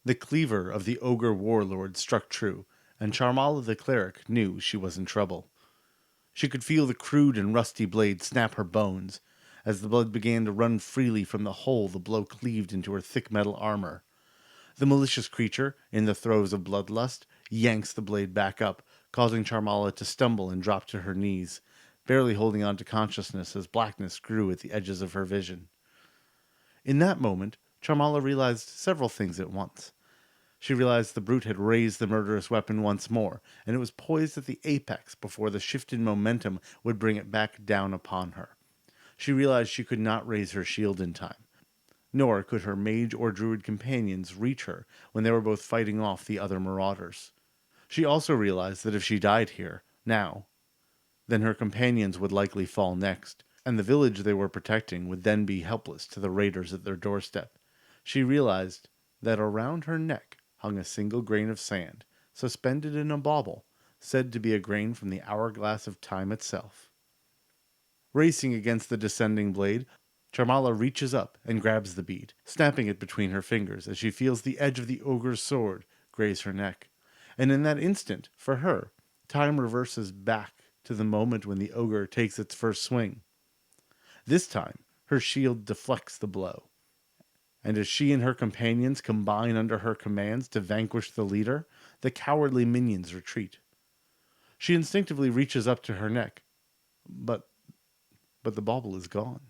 The cleaver of the ogre warlord struck true, and Charmala the cleric knew she was in trouble. She could feel the crude and rusty blade snap her bones. As the blood began to run freely from the hole the blow cleaved into her thick metal armor. The malicious creature, in the throes of bloodlust, yanks the blade back up, causing Charmala to stumble and drop to her knees, barely holding on to consciousness as blackness grew at the edges of her vision. In that moment, Charmala realized several things at once. She realized the brute had raised the murderous weapon once more, and it was poised at the apex before the shift in momentum would bring it back down upon her. She realized she could not raise her shield in time, nor could her mage or druid companions reach her when they were both fighting off the other marauders. She also realized that if she died here, now, then her companions would likely fall next, and the village they were protecting would then be helpless to the raiders at their doorstep. She realized that around her neck hung a single grain of sand, suspended in a bauble, said to be a grain from the hourglass of time itself. Racing against the descending blade, Charmala reaches up and grabs the bead, snapping it between her fingers as she feels the edge of the ogre's sword graze her neck. And in that instant, for her, time reverses back to the moment when the ogre takes its first swing. This time, her shield deflects the blow, and as she and her companions combine under her commands to vanquish the leader, the cowardly minions retreat. She instinctively reaches up to her neck, but the bauble is gone.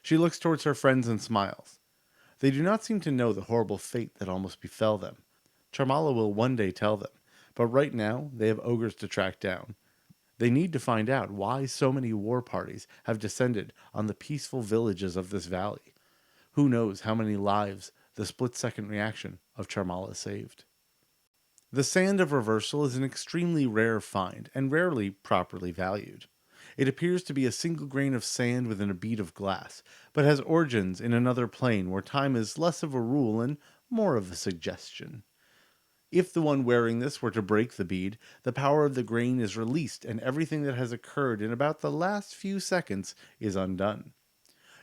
She looks towards her friends and smiles. They do not seem to know the horrible fate that almost befell them. Charmala will one day tell them, but right now they have ogres to track down. They need to find out why so many war parties have descended on the peaceful villages of this valley. Who knows how many lives the split-second reaction of Charmala saved. The Sand of Reversal is an extremely rare find and rarely properly valued. It appears to be a single grain of sand within a bead of glass, but has origins in another plane where time is less of a rule and more of a suggestion. If the one wearing this were to break the bead, the power of the grain is released and everything that has occurred in about the last few seconds is undone.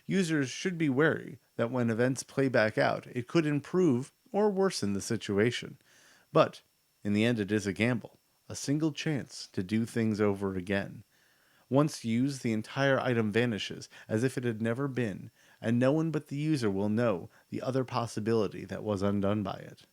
Users should be wary that when events play back out, it could improve or worsen the situation. But, in the end, it is a gamble, a single chance to do things over again. Once used, the entire item vanishes as if it had never been, and no one but the user will know the other possibility that was undone by it.